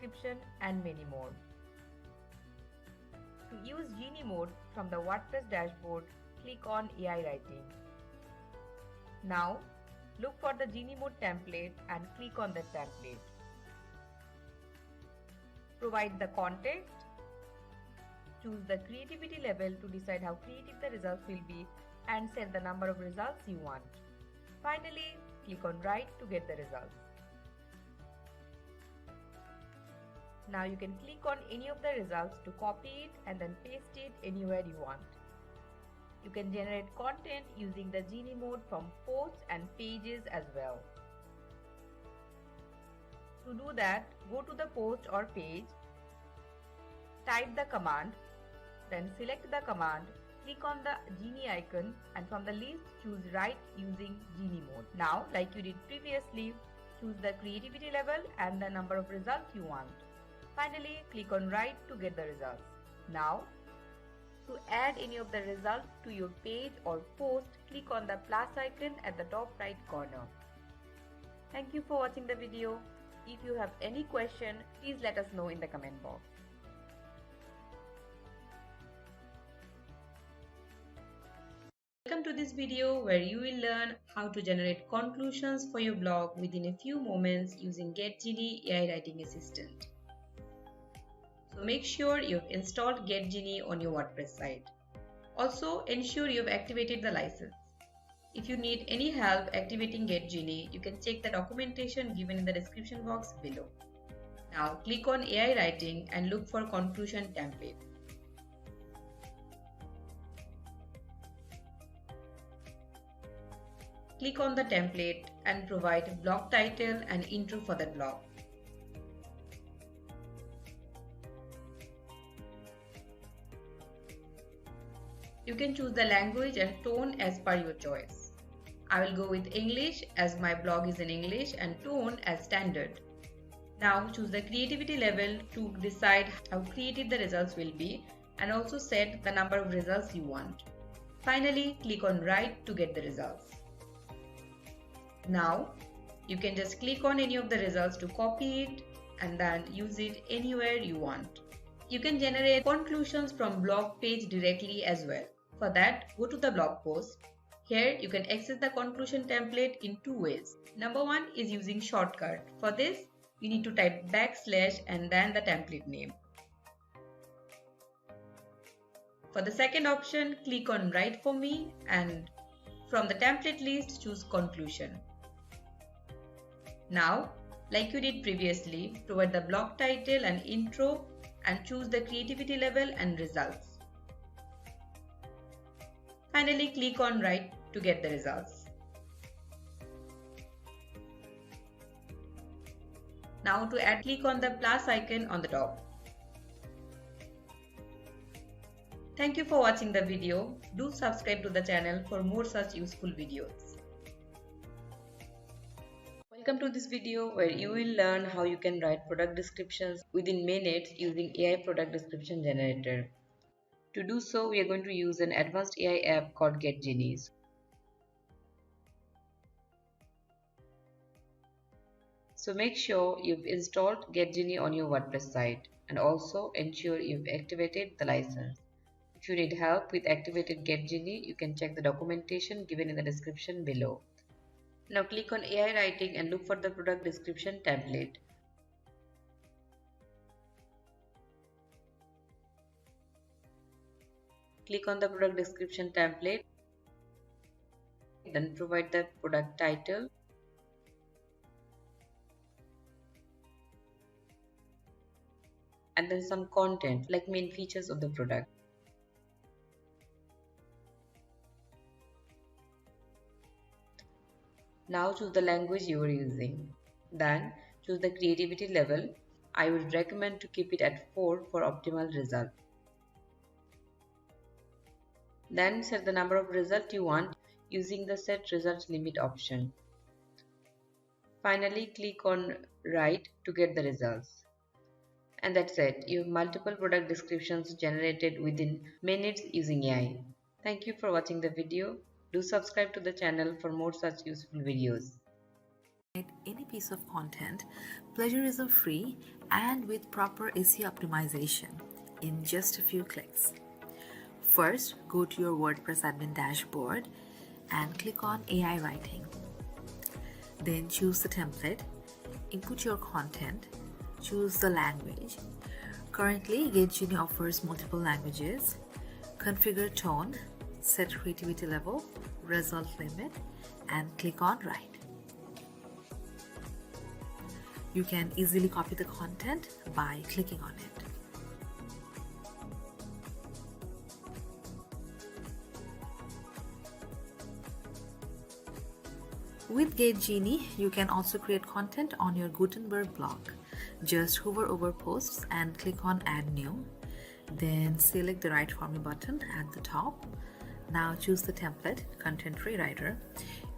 description, and many more. To use Genie mode from the WordPress dashboard, click on AI Writing. Now, look for the Genie mode template and click on the template. Provide the context. Choose the creativity level to decide how creative the results will be and set the number of results you want. Finally, click on Write to get the results. Now you can click on any of the results to copy it and then paste it anywhere you want. You can generate content using the Genie mode from posts and pages as well. To do that, go to the post or page, type the command, then select the command, click on the Genie icon and from the list choose Write using Genie mode. Now, like you did previously, choose the creativity level and the number of results you want. Finally, click on Write to get the results. Now, to add any of the results to your page or post, click on the plus icon at the top right corner. Thank you for watching the video. If you have any question, please let us know in the comment box. Welcome to this video where you will learn how to generate conclusions for your blog within a few moments using GetGenie AI Writing Assistant. So make sure you've installed GetGenie on your WordPress site. Also, ensure you've activated the license. If you need any help activating GetGenie, you can check the documentation given in the description box below. Now click on AI Writing and look for Conclusion template. Click on the template and provide blog title and intro for the blog. You can choose the language and tone as per your choice. I will go with English as my blog is in English and tone as standard. Now choose the creativity level to decide how creative the results will be and also set the number of results you want. Finally, click on Write to get the results. Now, you can just click on any of the results to copy it and then use it anywhere you want. You can generate conclusions from blog page directly as well. For that, go to the blog post. Here, you can access the conclusion template in two ways. Number one is using shortcut. For this, you need to type / and then the template name. For the second option, click on Write for me and from the template list, choose conclusion. Now, like you did previously, provide the blog title and intro and choose the creativity level and results. Finally, click on Write to get the results. Now to add, click on the plus icon on the top. Thank you for watching the video. Do subscribe to the channel for more such useful videos. Welcome to this video where you will learn how you can write product descriptions within minutes using AI product description generator. To do so, we are going to use an advanced AI app called GetGenie. So make sure you've installed GetGenie on your WordPress site and also ensure you've activated the license. If you need help with activated GetGenie, you can check the documentation given in the description below. Now click on AI Writing and look for the product description template. Click on the product description template, then provide the product title, and then some content like main features of the product. Now choose the language you are using. Then choose the creativity level. I would recommend to keep it at 4 for optimal result. Then set the number of results you want using the set result limit option. Finally, click on Write to get the results. And that's it. You have multiple product descriptions generated within minutes using AI. Thank you for watching the video. Do subscribe to the channel for more such useful videos. Any piece of content, plagiarism-free and with proper SEO optimization in just a few clicks. First, go to your WordPress admin dashboard and click on AI writing. Then choose the template, input your content, choose the language. Currently, GetGenie offers multiple languages. Configure tone, set creativity level, result limit, and click on write. You can easily copy the content by clicking on it. With GetGenie, you can also create content on your Gutenberg blog. Just hover over posts and click on Add New. Then select the Write For Me button at the top. Now choose the template, Content Rewriter.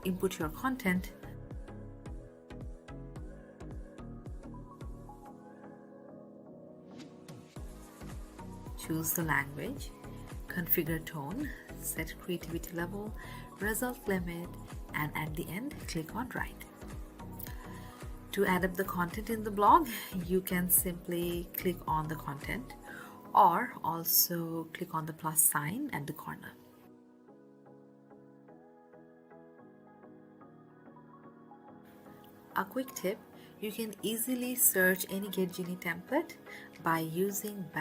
Input your content. Choose the language. Configure tone, set creativity level, result limit, and at the end, click on Write. To add up the content in the blog, you can simply click on the content or also click on the plus sign at the corner. A quick tip, you can easily search any GetGenie template by using \.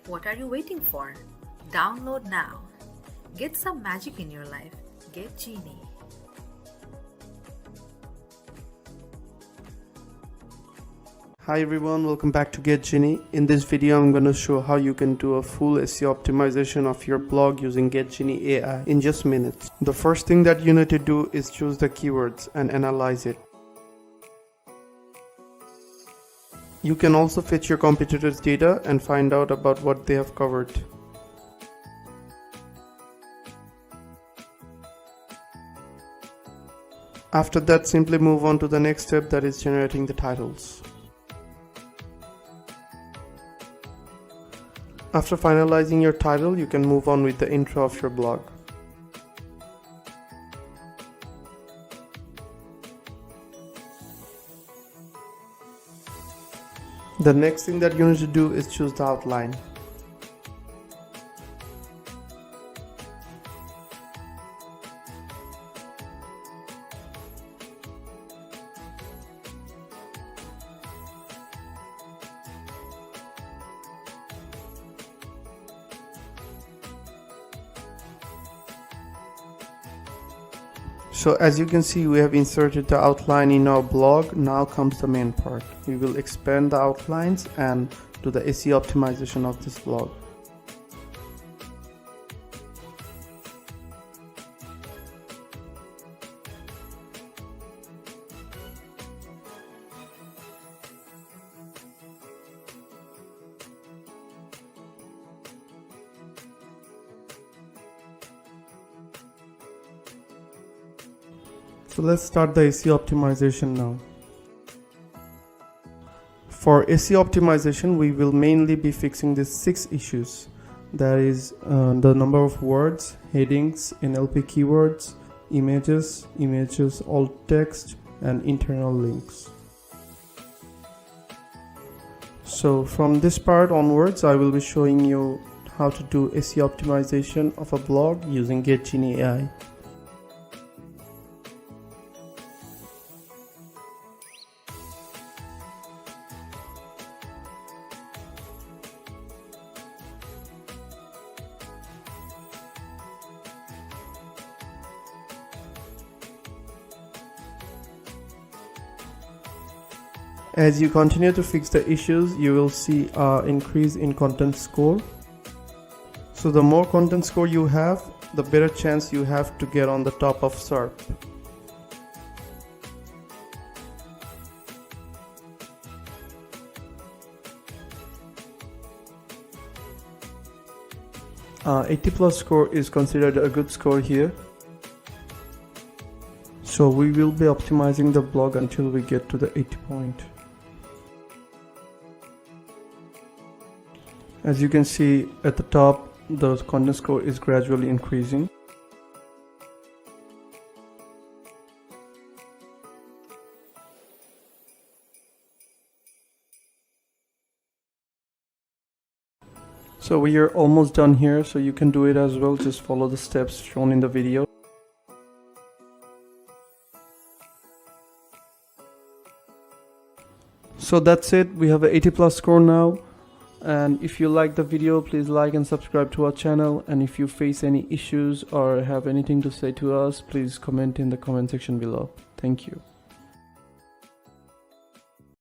What are you waiting for? Download now. Get some magic in your life. GetGenie. Hi everyone, welcome back to GetGenie. In this video, I'm going to show how you can do a full SEO optimization of your blog using GetGenie AI in just minutes. The first thing that you need to do is choose the keywords and analyze it. You can also fetch your competitors' data and find out about what they have covered. After that, simply move on to the next step, that is generating the titles. After finalizing your title, you can move on with the intro of your blog. The next thing that you need to do is choose the outline. So as you can see, we have inserted the outline in our blog. Now comes the main part. We will expand the outlines and do the SEO optimization of this blog. So let's start the SEO optimization now. For SEO optimization, we will mainly be fixing these 6 issues. That is the number of words, headings, NLP keywords, images, alt text, and internal links. So from this part onwards, I will be showing you how to do SEO optimization of a blog using GetGenie AI. As you continue to fix the issues, you will see an increase in content score. So the more content score you have, the better chance you have to get on the top of SERP. Uh, 80+ score is considered a good score here. So we will be optimizing the blog until we get to the 80 point. As you can see at the top, the content score is gradually increasing. So we are almost done here, so you can do it as well. Just follow the steps shown in the video. So that's it, we have an 80+ score now. And if you like the video, please like and subscribe to our channel. And if you face any issues or have anything to say to us, please comment in the comment section below. Thank you.